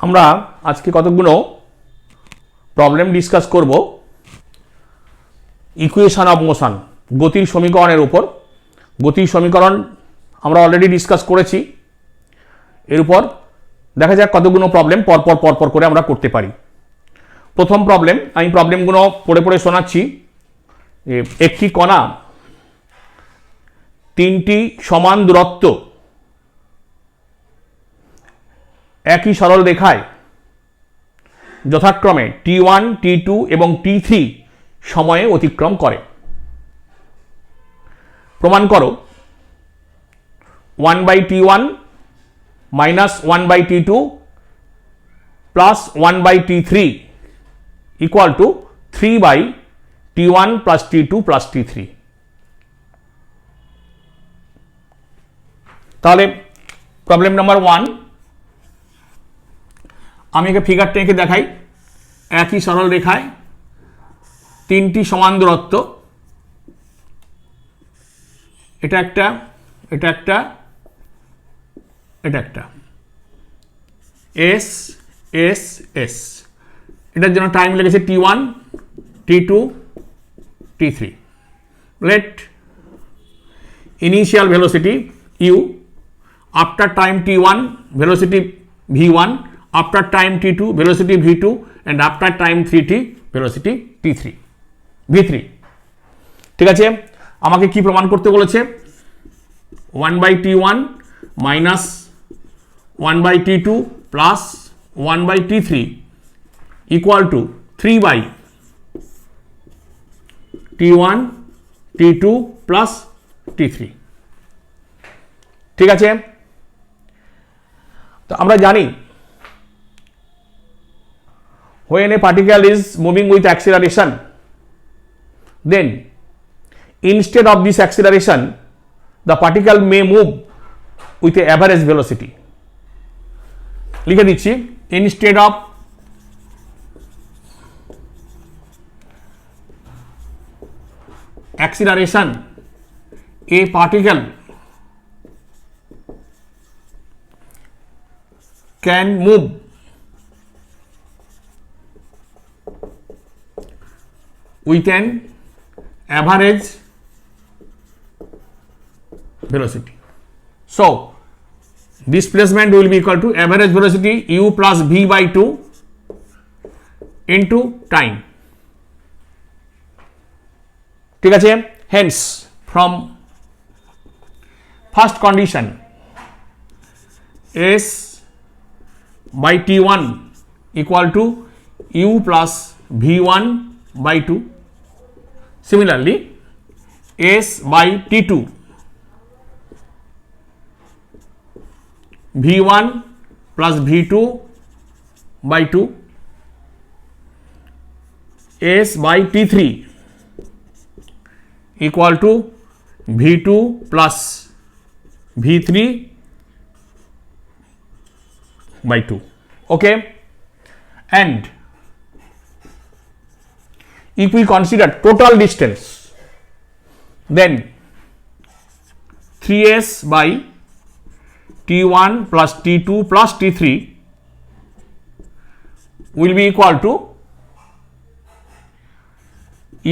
আমরা আজকে কতগুলো প্রবলেম ডিসকাস করব ইকুয়েশন অফ মোশন, গতির সমীকরণের উপর। গতির সমীকরণ আমরা অলরেডি ডিসকাস করেছি। এর উপর দেখা যাক কতগুলো প্রবলেম পরপর পরপর করে আমরা করতে পারি। প্রথম প্রবলেম, আমি প্রবলেমগুলো পড়ে পড়ে শোনাচ্ছি। একটি কণা তিনটি সমান দূরত্ব একই সরল রেখায় যথাক্রমে t1, t2 এবং t3 সময়ে অতিক্রম করে। প্রমাণ করো 1/t1 minus 1/t2 plus 1/t3 equal two 3/t1 plus t2 plus t3। তাহলে প্রবলেম নাম্বার 1, আমি একে ফিগারটা এঁকে দেখাই। একই সরল রেখায় তিনটি সমান দূরত্ব, এটা একটা, এটা একটা, এটা একটা, এস এস এস। এটার জন্য টাইম লেগেছে t1, t2, t3। Let initial velocity u, after time t1 velocity v1, after time t2 velocity v2, and after time 3t velocity t3 v3। ঠিক আছে, আমাকে কি প্রমাণ করতে বলেছে? 1/t1 minus 1/t2 plus 1/t3 equal two 3/t1 t2 plus t3। ঠিক আছে, তো আমরা জানি when a particle is moving with acceleration, then instead of this acceleration the particle may move with a average velocity। লিখে দিচ্ছি, instead of acceleration a particle can move with an average velocity. So displacement will be equal to average velocity u plus v by 2 into time। ঠিক আছে, hence from first condition s by t1 equal to u plus v1 by 2, similarly s by t2 v1 plus v2 by 2, s by t3 equal to v2 plus v3 by 2। okay, and if we consider total distance, then 3s by t1 plus t2 plus t3 will be equal to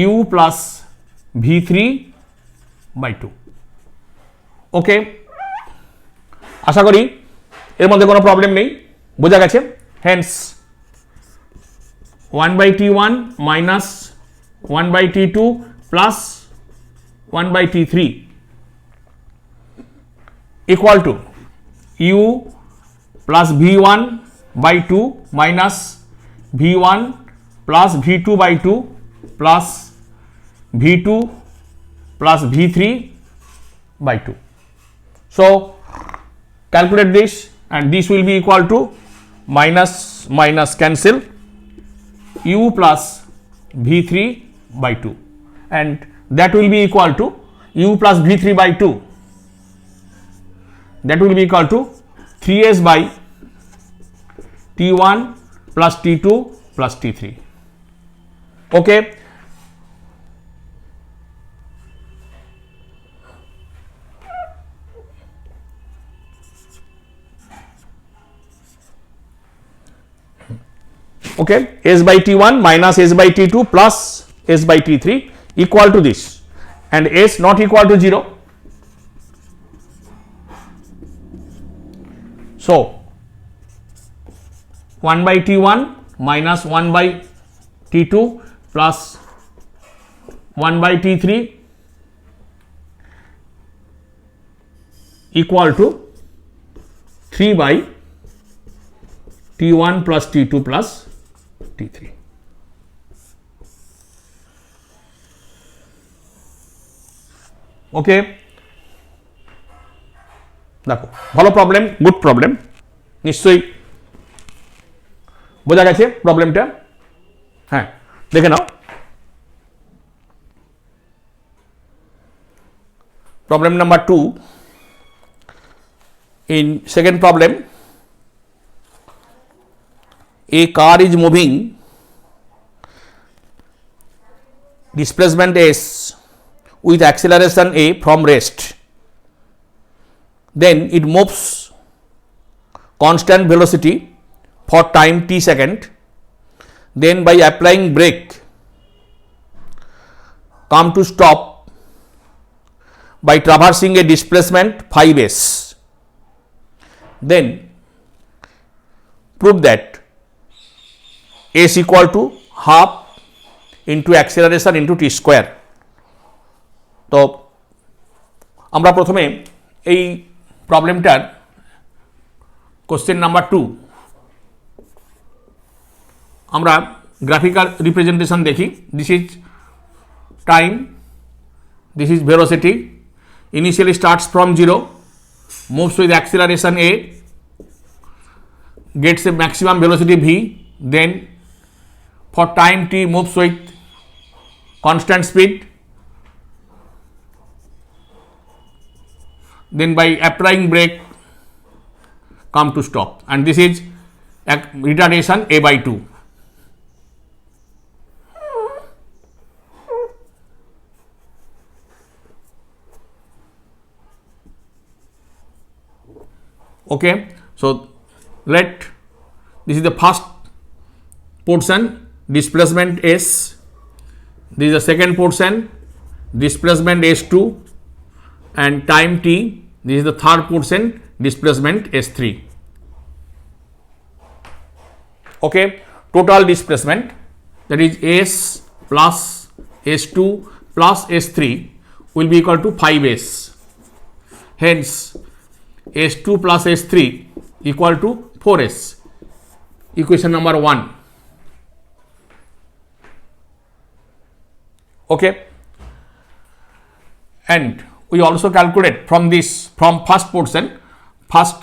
u plus v3 by 2। ওকে, আশা করি এর মধ্যে কোনো problem নেই, বোঝা গেছে। Hence 1/t1 minus 1/t2 plus 1/t3 equal to u plus v1 by 2 minus v1 plus v2 by 2 plus v2 plus v3 by 2। so calculate this and this will be equal to minus minus cancel u plus v3 by 2, and that will be equal to u plus v3 by 2, that will be equal to 3s by t1 plus t2 plus t3। okay, Okay, s by t1 minus s by t2 plus s by t3 equal to this, and s not equal to 0. So 1 by t1 minus 1 by t2 plus 1 by t3 equal to 3 by t1 plus t2 plus t3. ওকে, দেখো ভালো problem, good problem, নিশ্চয়ই বোঝা গেছে প্রবলেমটা। হ্যাঁ, দেখে নাও problem number 2। in second problem, a car is moving displacement s with acceleration a from rest, then it moves constant velocity for time t second, then by applying brake come to stop by traversing a displacement 5s. Then prove that s equal to half into acceleration into t square. তো আমরা প্রথমে এই প্রবলেমটার question number 2 আমরা graphical representation দেখি। This is time, this is velocity, initially starts from 0, moves with acceleration a, gets a maximum velocity v, then for time t moves with constant speed, then by applying brake come to stop, and this is retardation a by 2. Okay, so this is the first portion, displacement s, this is the second portion, displacement s2, and time t, this is the third portion, displacement s3. Okay, total displacement, that is s plus s2 plus s3 will be equal to 5s. Hence s2 plus s3 equal to 4s, equation number 1. Okay, and we also calculate from this, from first portion, first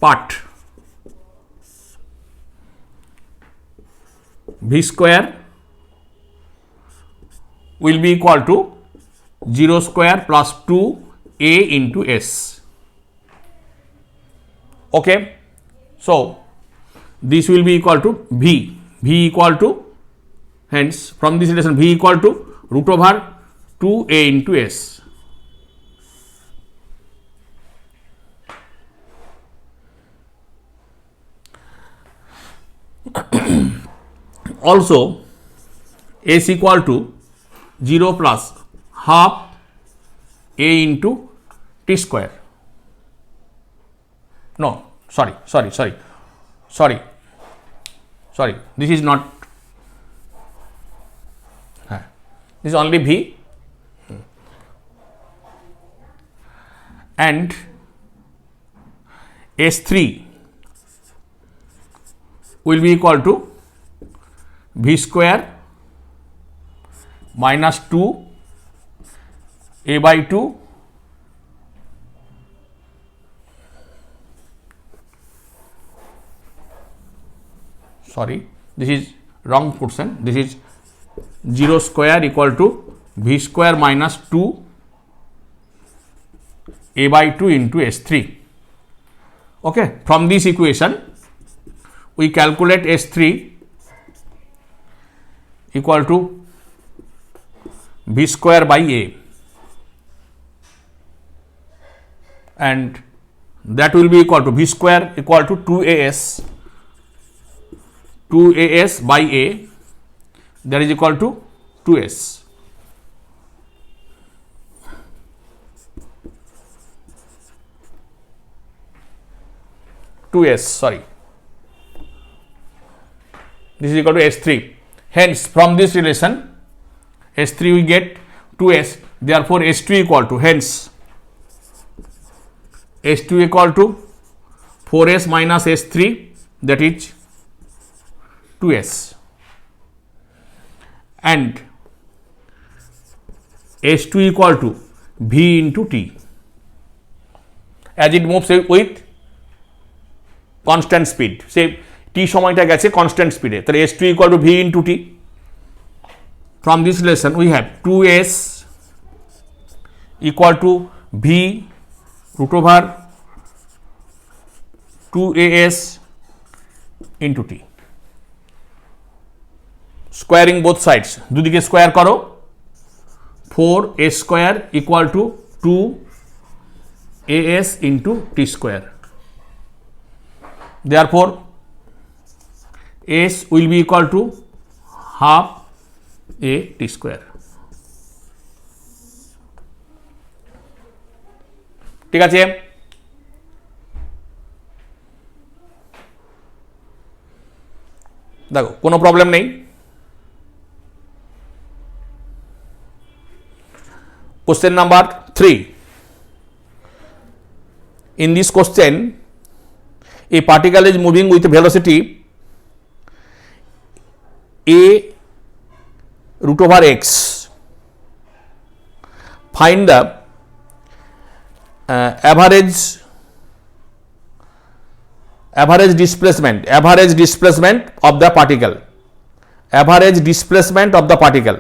part, v square will be equal to 0 square plus 2a into s. Okay, so this will be equal to v equal to, hence from this relation v equal to root over 2a into s. Also s equal to 0 plus half a into t square. No, sorry, this is not, this is only v, and s3 will be equal to v square minus 2 a by 2 sorry, this is wrong portion, this is 0 square equal to v square minus 2 a by 2 into s3. Okay, from this equation we calculate s3 equal to v square by a. and that will be equal to v square equal to 2as by a, that is equal to 2s. Sorry, this is equal to S3. Hence, from this relation S3 we get 2s, therefore S2 equal to, hence S2 equal to 4s minus S3, that is 2s, and S2 equal to V into T as it moves with constant speed. সে টি সময়টা গেছে constant স্পিডে, তাহলে S2 equal to V into T. From this relation we have 2s equal to V root over 2as into T. Squaring both sides, দুদিকে square করো, 4a square equal to 2as into T square. Therefore s will be equal to half a T square. ঠিক আছে, দেখো কোনো problem নেই। Question number 3. In this question, a particle is moving with velocity a root over x. Find the average displacement of the particle. Average displacement of the particle.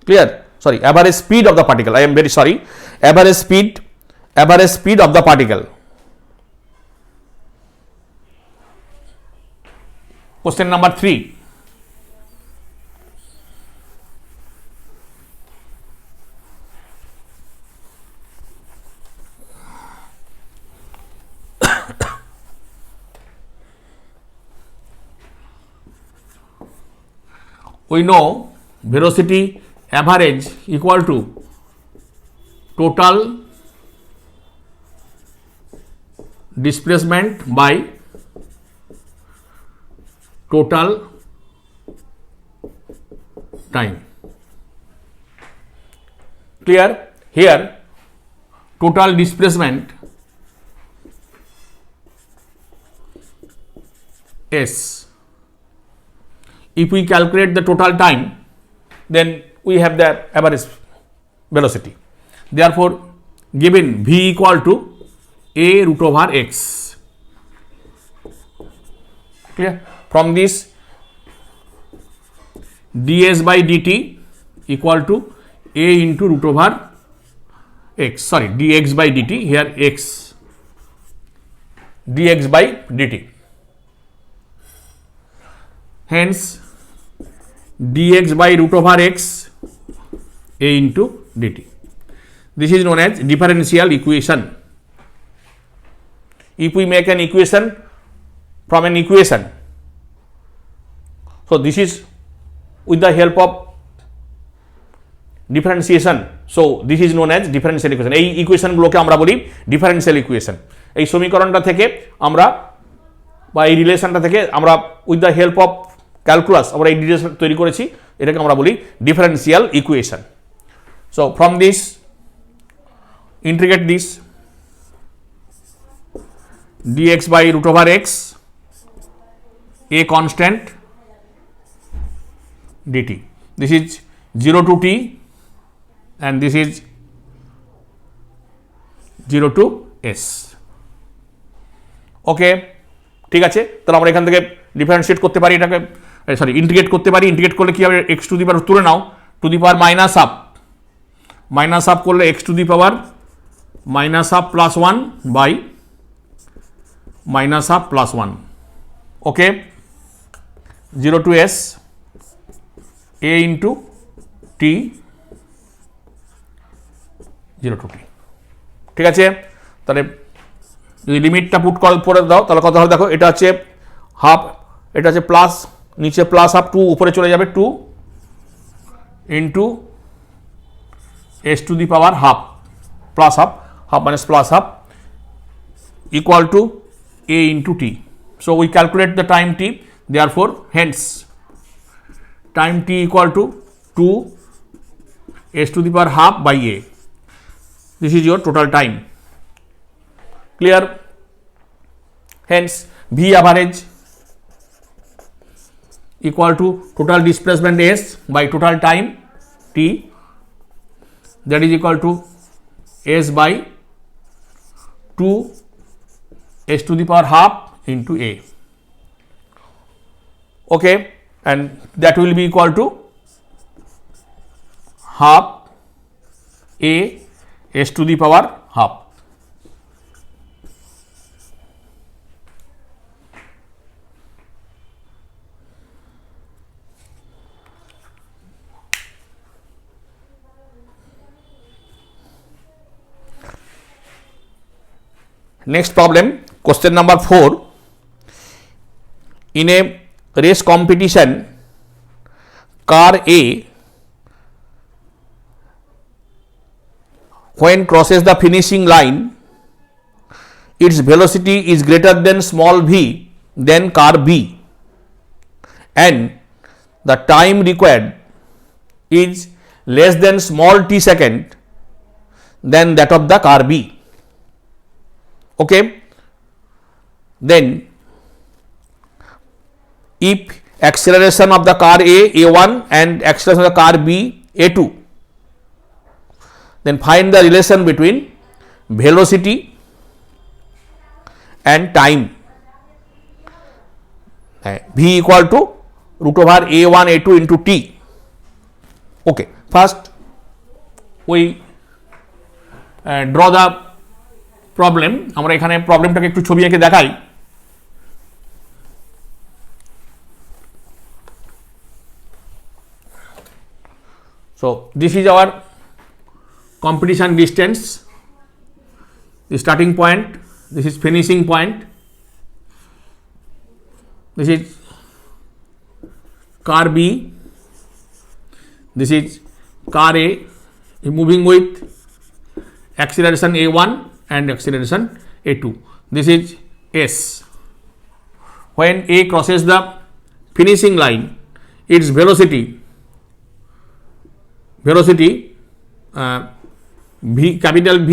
Clear? Sorry, average speed of the particle. I am very sorry. Average speed of the particle. Question number 3. We know velocity average equal to total displacement by total time. Clear? Here total displacement s. If we calculate the total time, then we have the average velocity. Therefore, given v equal to a root over x. Clear? From this, ds by dt equal to a into root over x. Sorry, dx by dt, here x, dx by dt. Hence, dx by root over x a into dt. This is known as differential equation. If we make an equation from an equation, so this is with the help of differentiation, so this is known as differential equation. এই ইকুয়েশনগুলোকে আমরা বলি differential equation. এই সমীকরণটা থেকে আমরা বা এই রিলেশনটা থেকে আমরা with the help of calculus আমরা এই রিলেশন তৈরি করেছি, এটাকে আমরা বলি differential equation. So from this integrate this dx by root over x, a constant, dt. This is 0 to t and this is 0 to s. ওকে, ঠিক আছে, তাহলে আমরা এখান থেকে ডিফারেন্সিয়েট করতে পারি, এটাকে সরি ইন্টিগ্রেট করতে পারি। ইন্টিগ্রেট করলে কি হবে, এক্স টু দি পাওয়ার তুলে নাও, to the power minus half করলে x to the power minus half plus 1 by minus half plus 1। Okay, 0 to s a into t 0 to t। ঠিক আছে, তাহলে যদি লিমিটটা পুট করে দাও তাহলে কত হবে দেখো, এটা হচ্ছে হাফ, এটা হচ্ছে প্লাস, নিচে প্লাস হাফ, 2 উপরে চলে যাবে 2 into S two the power half, plus half, half minus plus half equal to a into t. So we calculate the time t, therefore hence time t equal to 2 s to the power half by a. This is your total time. Clear? Hence v average equal to total displacement s by total time t, that is equal to s by 2 s to the power half into a. Okay, and that will be equal to half a s to the power half. Next problem, question number 4. In a race competition, car A, when crosses the finishing line, its velocity is greater than small v than car B, and the time required is less than small t second than that of the car B. Okay, then if acceleration of the car A, A1, and acceleration of the car B, A2, then find the relation between velocity and time. V equal to root over A1 A2 into t. Okay, first we draw the problem. আমরা এখানে প্রবলেমটাকে একটু ছবি এঁকে দেখাই। So this is our competition distance, the starting point, this is finishing point, this is car B, this is car A, moving with acceleration A1 and acceleration A2. This is S. When A crosses the finishing line, its velocity V, capital V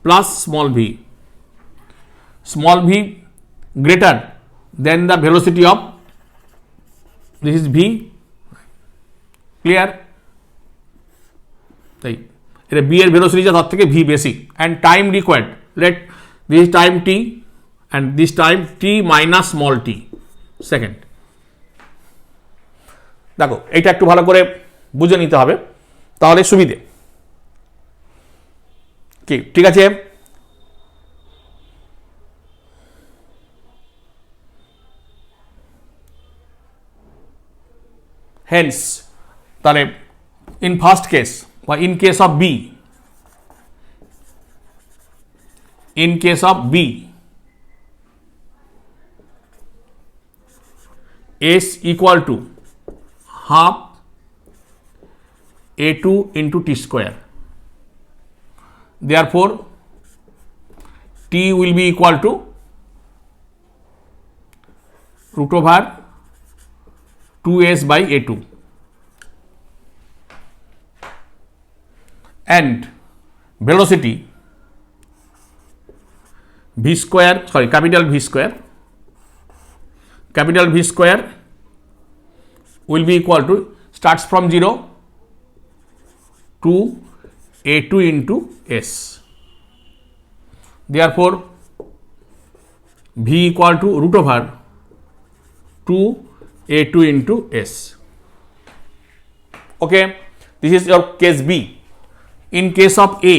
plus small v greater than the velocity of, this is V. Clear? তাই এটা B এর velocity যা তার থেকে V বেশি, and time required, let this time T and this time T minus small tea second. দেখো এইটা একটু ভালো করে বুঝে নিতে হবে তাহলে সুবিধে। কি ঠিক আছে? হেন্স তাহলে ইন ফার্স্ট কেস বা in case of B, in case of B, S equal to half A2 into T square. Therefore, T will be equal to root over 2S by A2. And velocity v square, sorry, capital V square will be equal to, starts from 0 to A2 into S. Therefore, V equal to root over 2 A2 into S. Okay, this is your case B. In case of A,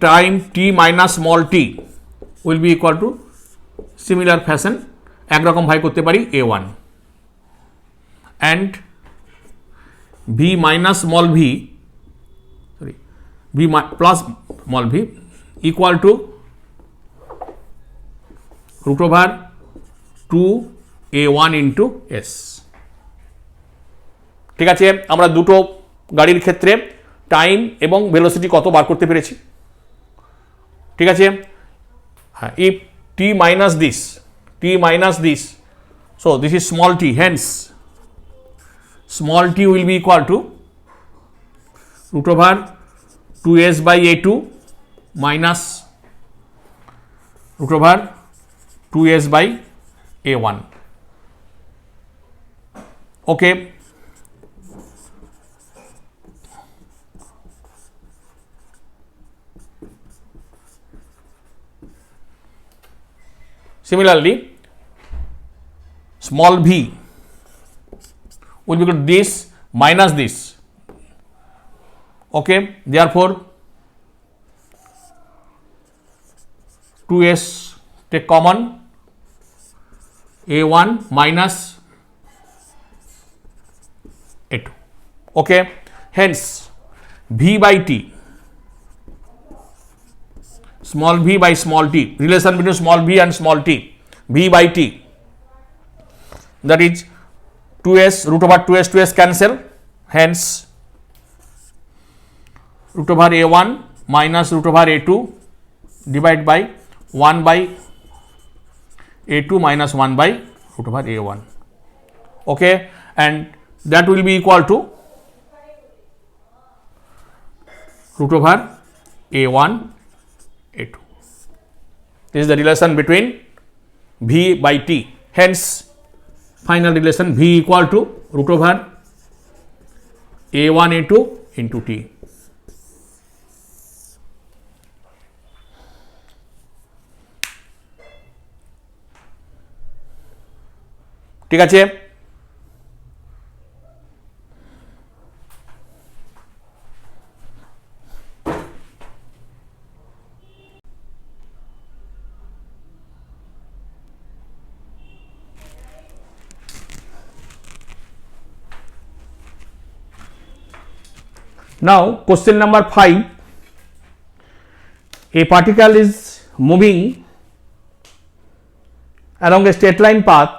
time t minus small t will be equal to similar fashion একরকম ভাই করতে পারি A1, and v minus small v, sorry, v plus small v equal to root over 2a1 into s। ঠিক আছে, আমরা দুটো গাড়ির ক্ষেত্রে টাইম এবং ভেলোসিটি কত বার করতে পেরেছি। ঠিক আছে, হ্যাঁ, if t minus this, so this is small t, hence small t will be equal to root over 2s by a2 minus root over 2s by a1। okay, similarly small v will be equal to this minus this। okay, therefore 2s take common, a1 minus a2। okay, hence v by t, small v by small t, relation between small v and small t, v by t, that is 2s, root over 2s cancel, hence root over a1 minus root over a2 divided by 1 by a2 minus 1 by root over a1। okay, and that will be equal to root over a1 a2। this is the relation between v by t, hence final relation v equal to root over a1 a2 into t। ঠিক আছে, now question number 5, a particle is moving along a straight line path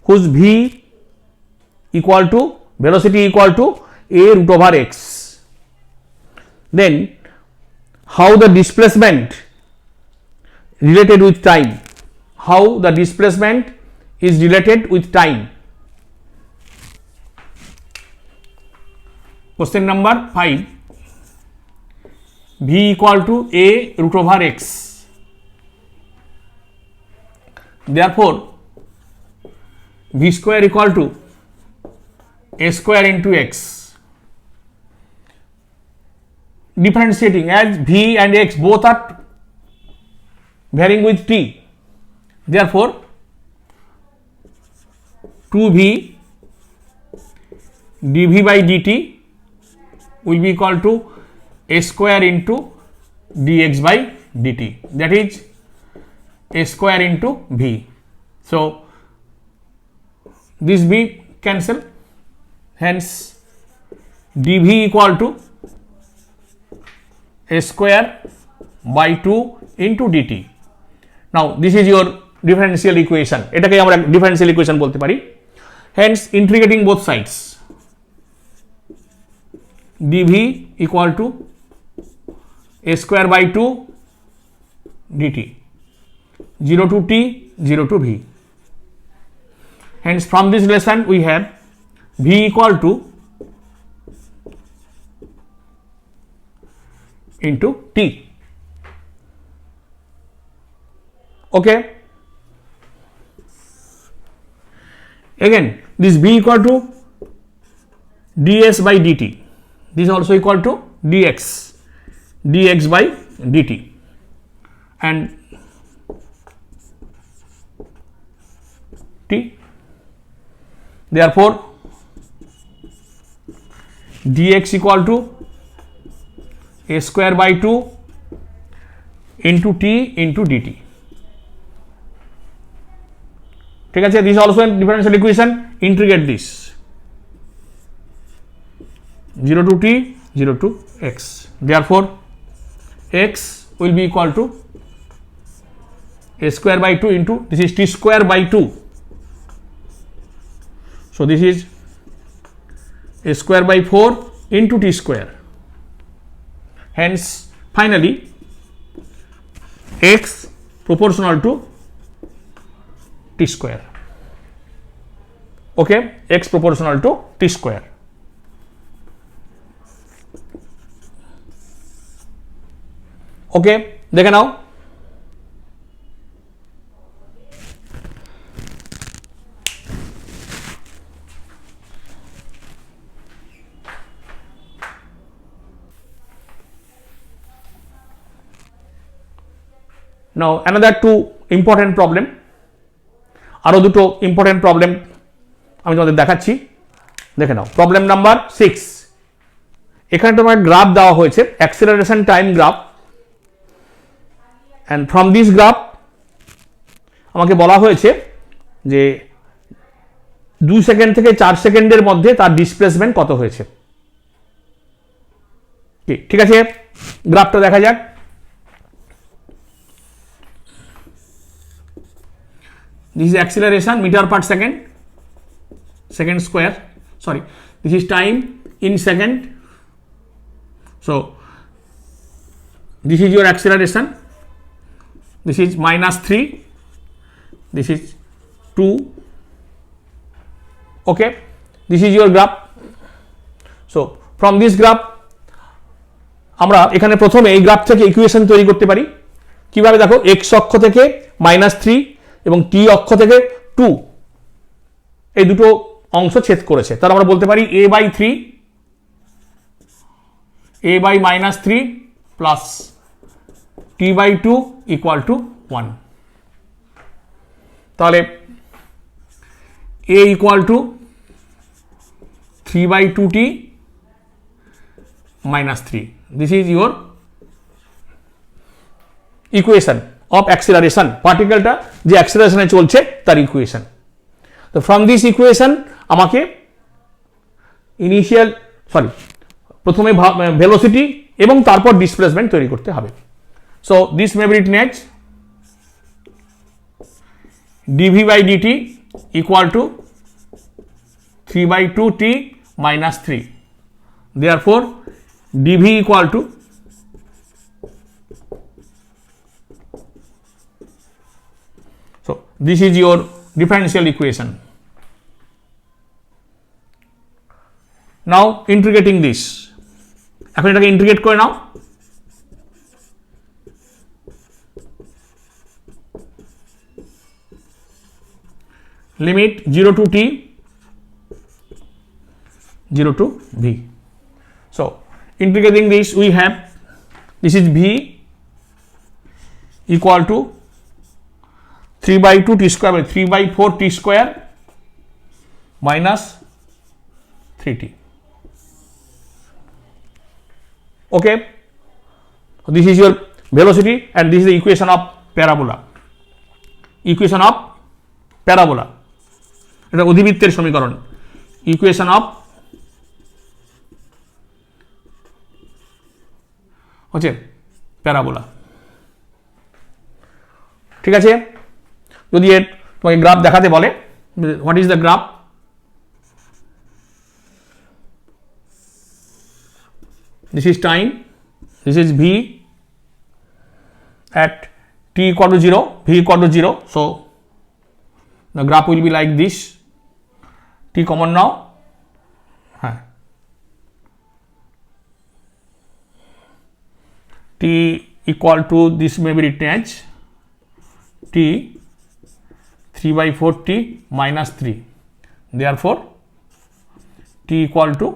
whose v equal to velocity equal to a root over x, then how the displacement related with time, how the displacement is related with time। question number 5, v equal to a root over x, therefore v square equal to a square into x, differentiating as v and x both are varying with t, therefore 2v dv by dt will be equal to a square into dx by dt, that is a square into v। so this v cancel, hence dv equal to a square by 2 into dt। now this is your differential equation, এটাকে আমরা differential equation বলতে পারি। hence integrating both sides, dv equal to a square by 2 dt, 0 to t, 0 to v। hence from this relation we have v equal to into t। okay, again this v equal to ds by dt, this is also equal to dx by dt, and t, therefore dx equal to a square by 2 into t into dt। ঠিক আছে, this is also a differential equation, integrate this, 0 to t, 0 to x. Therefore, x will be equal to a square by 2 into this is t square by 2. So this is a square by 4 into t square. Hence, finally, x proportional to t square. Okay, x proportional to t square. Okay, দেখে নাও। Now another two important problem, আরো দুটো important problem আমি তোমাদের দেখাচ্ছি, দেখে নাও। Problem number 6, এখানে তোমার graph দেওয়া হয়েছে, acceleration time graph, and from this graph আমাকে বলা হয়েছে যে 2 সেকেন্ড থেকে 4 সেকেন্ডের মধ্যে তার ডিসপ্লেসমেন্ট কত হয়েছে। ঠিক আছে, গ্রাফটা দেখা যাক। This is acceleration meter per second, second square, sorry, this is time in second. So this is your acceleration, this is -3, this is 2. Okay, this is your graph. So from this graph আমরা এখানে প্রথমে এই graph থেকে equation তৈরি করতে পারি। কিভাবে দেখো, x অক্ষ থেকে -3 এবং টি অক্ষ থেকে 2 এই দুটো অংশ ছেদ করেছে, তাহলে আমরা বলতে পারি a by 3 a by -3 plus t by 2 equal to 1। তাহলে a equal to 3 by 2t -3, this is your equation of acceleration, পার্টিকেলটা যে অ্যাক্সেলারেশনে চলছে তার ইকুয়েশন। তো ফ্রম দিস ইকুয়েশন আমাকে ইনিশিয়াল প্রথমে ভেলোসিটি এবং তারপর ডিসপ্লেসমেন্ট তৈরি করতে হবে। So this may be written as dv by dt equal to 3 by 2t -3. Therefore, dv equal to this is your differential equation. Now integrating this, এখন এটাকে integrate করে নাও। Limit 0 to t 0 to v. So integrating this we have, this is v equal to 3 by 2 t square by 3 by 4 t square minus 3t. Okay, so this is your velocity and this is the equation of parabola. Equation of parabola, এটা অধিবৃত্তের সমীকরণ। Equation of হচ্ছে parabola. ঠিক আছে, যদি এর তোমাকে graph দেখাতে বলে, what is the graph, this is time, this is v at t equal to 0, v equal to 0, so the graph will be like this. t common now, t equal to this may be written as t 3 by 4t minus 3. Therefore, t equal to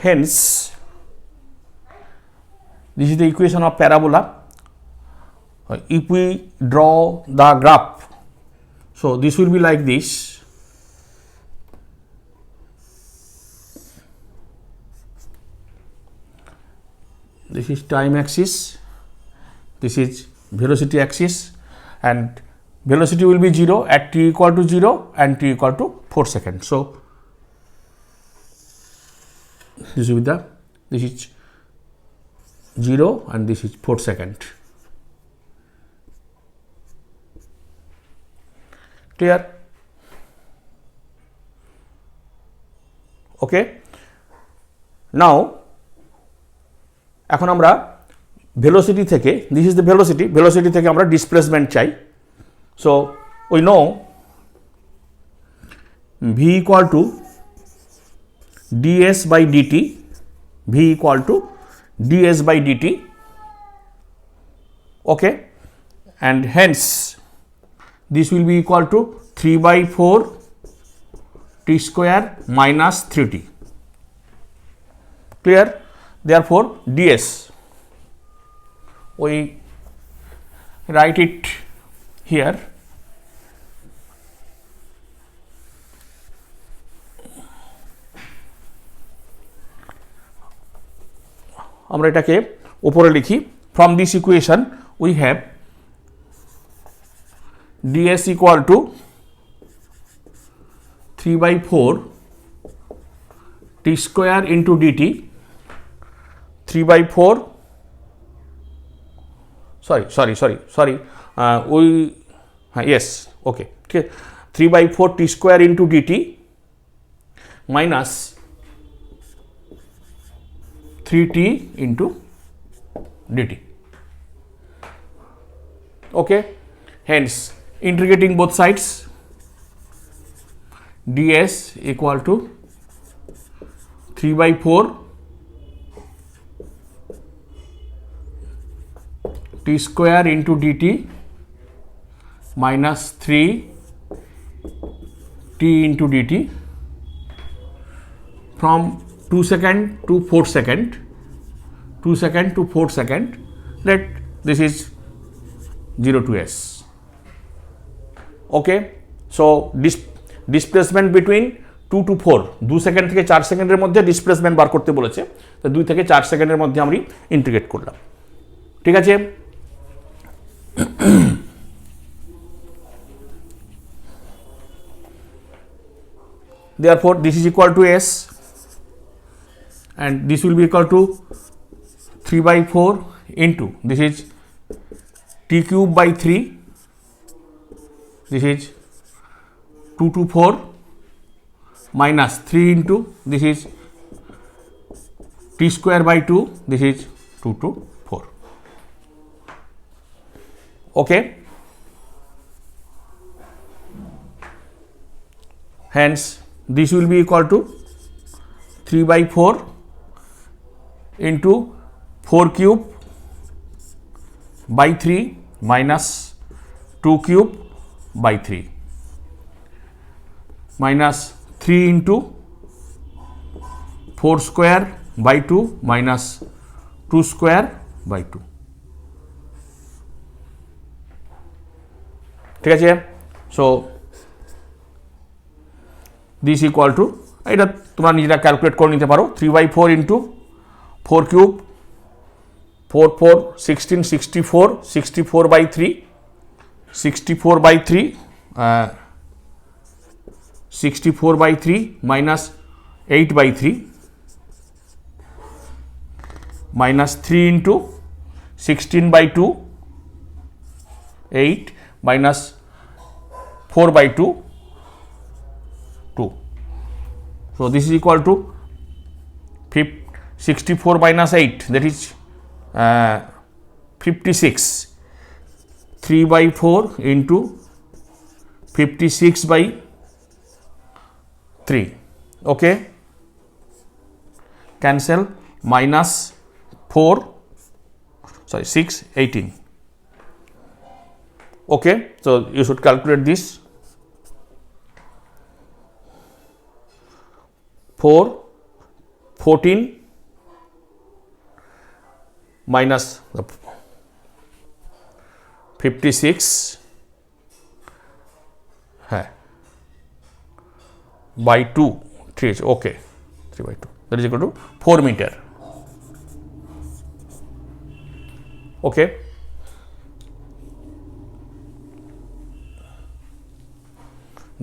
hence this is the equation of parabola. If we draw the graph, so this will be like this. this is time axis, this is velocity axis, and velocity will be 0 at t equal to 0 and t equal to 4 seconds. So this will be this is 0 and this is 4 seconds. Clear? Okay. Now এখন আমরা velocity থেকে, this is the velocity থেকে আমরা displacement চাই. So we know v equal to ds by dt, v equal to ds by dt, okay, and hence this will be equal to 3 by 4 t square minus 3t. Clear? Therefore ds, we write it here, আমরা এটাকে উপরে লিখি, from this equation we have ds equal to 3 by 4 t square into dt, 3 by 4 sorry we yes, okay, 3 by 4 t square into dt minus 3t into dt, okay, hence integrating both sides, ds equal to 3 by 4 t square into dt minus 3 t into dt from 2 second to 4 second, 2 second to 4 second, let this is 0 to s. Okay, so displacement between 2 to 4, 2 second থেকে 4 সেকেন্ডের মধ্যে displacement বার করতে বলেছে, তো 2 থেকে 4 সেকেন্ডের মধ্যে আমরা ইন্টিগ্রেট করলাম। ঠিক আছে, therefore this is equal to s and this will be equal to 3 by 4 into this is t cube by 3, this is 2 to 4 minus 3 into this is t square by 2, this is 2 to 4. Okay, hence this will be equal to 3 by 4 into 4 cube by 3 minus 2 cube by 3 minus 3 into 4 square by 2 minus 2 square by 2. ঠিক আছে, so this equal to, এটা তোমরা নিজেরা calculate করে নিতে পারো, 3 by 4 into 4 cube 4 4 16 64 64 by 3 64 by 3 64 by 3 minus 8 by 3 minus 3 into 16 by 2 8 minus 4 by 2 2. So this is equal to 64 minus 8, that is 56. 3 by 4 into 56 by 3. Okay, cancel, minus 4 sorry 6 18. Okay, so you should calculate this. 4 14 minus 56 by 2 3, okay, 3 by 2, that is equal to 4 meter. Okay,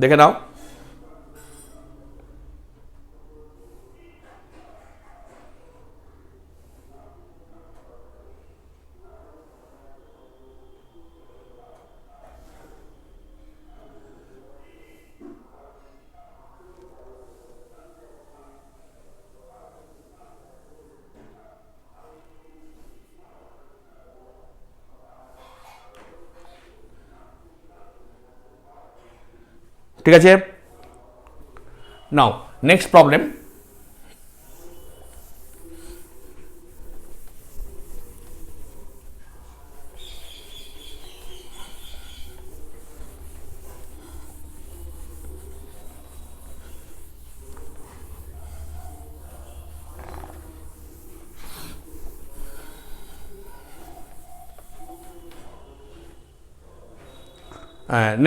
দেখে নাও। ঠিক আছে, now next problem.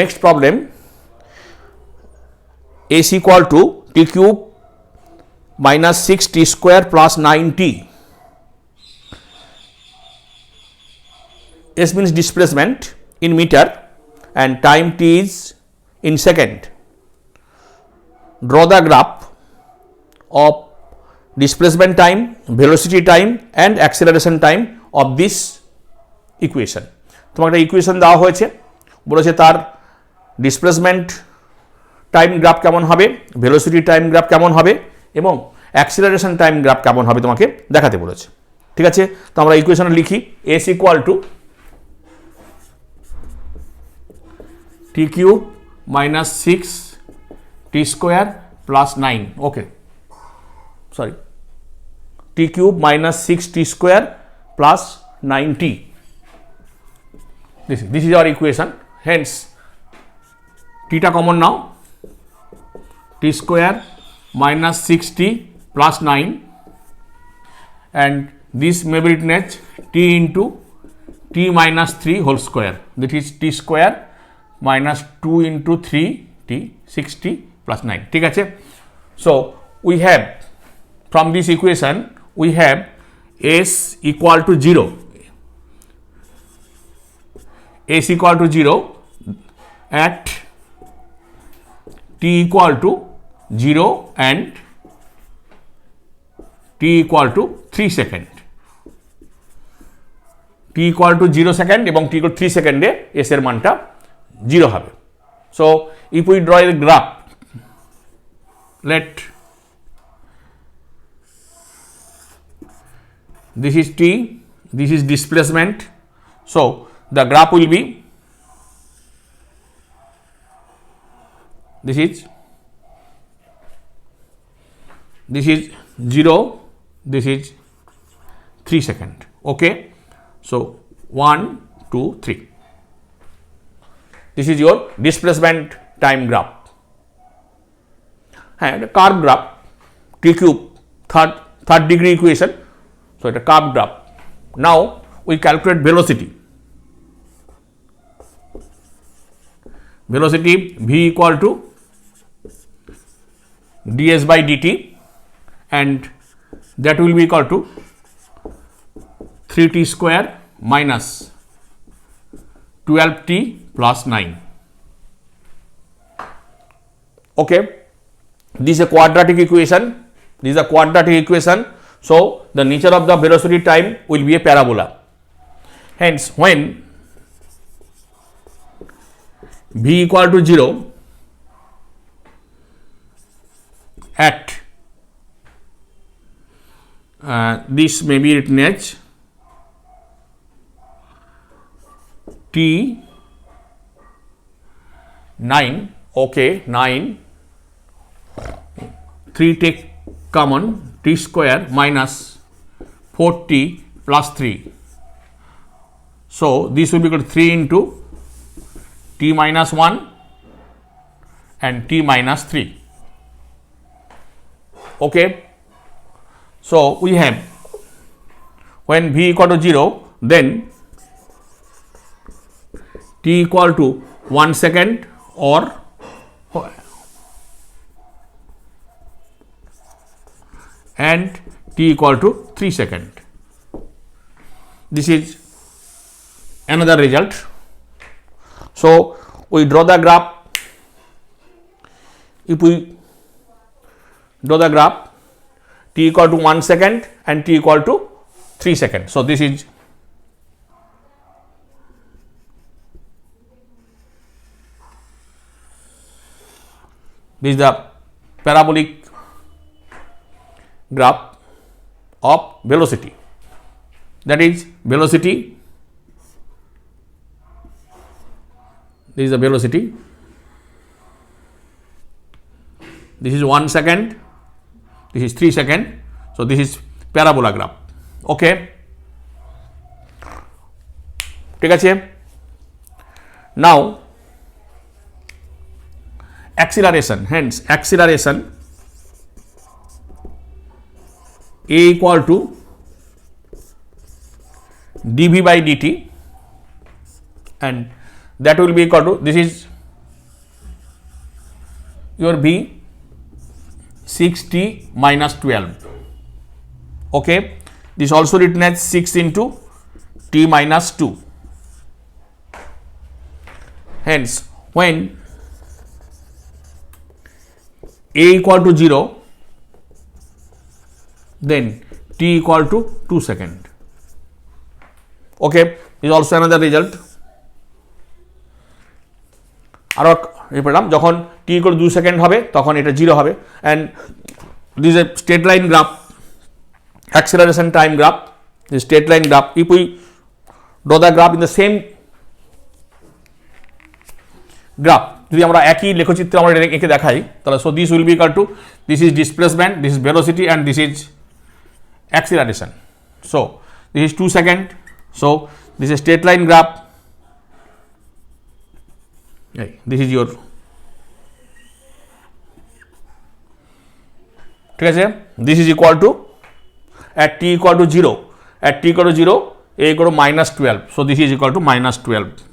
Next problem, a is equal to t cube minus 6t square plus 9t. S means displacement in meter and time t is in second. Draw the graph of displacement time, velocity time and acceleration time of this equation. তোমাকে একটা equation দেওয়া হয়েছে, বলেছে তার displacement time graph কেমন হবে, velocity time graph কেমন হবে এবং অ্যাক্সিলারেশন টাইম গ্রাফ কেমন হবে তোমাকে দেখাতে বলেছে। ঠিক আছে, তো আমরা ইকুয়েশন লিখি। S equal to T cube minus 6t square plus 9, okay sorry, T cube minus 6t square plus 9t. This is our equation. Hence টা common now, t square minus 6t plus 9 and this may be written as t into t minus 3 whole square, that is t square minus 2 into 3t 6t plus 9. ঠিক আছে, so we have from this equation we have s equal to 0, s equal to 0 at t equal to 0 and t equal to 3 second. t equal to 0 second এবং t equal to 3 সেকেন্ডে s এর মানটা 0 হবে। So if we draw a graph, let this is t, this is displacement, so the graph will be this is 0, this is 3 second. Okay, so 1 2 3, this is your displacement time graph. And curve graph, t cube third degree equation, so it's a curve graph. Now we calculate velocity. Velocity v equal to ds by dt and that will be equal to 3t square minus 12t plus 9. Okay, this is a quadratic equation, this is a quadratic equation, so the nature of the velocity time will be a parabola. Hence when v equal to 0 at this may be written as t 9, okay 9, 3 take common, t square minus 4t plus 3, so this will be equal to 3 into t minus 1 and t minus 3. Okay, so we have when v equal to 0, then t equal to 1 second or and t equal to 3 second. This is another result. So we draw the graph. If we draw the graph, t equal to 1 second and t equal to 3 seconds. So this is the parabolic graph of velocity. That is velocity. This is the velocity. This is 1 second. This is 3 seconds. So this is parabola graph. Okay. ঠিক আছে. Now acceleration. Hence acceleration a equal to dv by dt, and that will be equal to, this is your v 6t minus 12. Okay, this also written as 6 into t minus 2. Hence when a equal to 0, then t equal to 2 second. Okay, is also another result. আরো পেলাম, যখন t equal to 2 second হবে তখন এটা 0 হবে, and this is a straight line graph, acceleration time graph, this straight line graph. If we draw the graph in the same graph, যদি আমরা একই লেখচিত্রে আমরা এঁকে দেখাই তাহলে, so this will be equal to, this is displacement, this is velocity, and this is acceleration. So this is 2 second. So this is straight line graph. This is your, ঠিক আছে, this is equal to, at t equal to 0, at t equal to 0, a equal to minus 12. So this is equal to minus 12.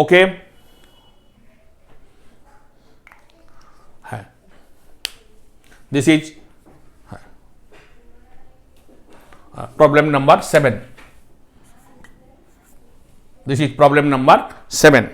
Okay. This is problem number 7. This is problem number 7.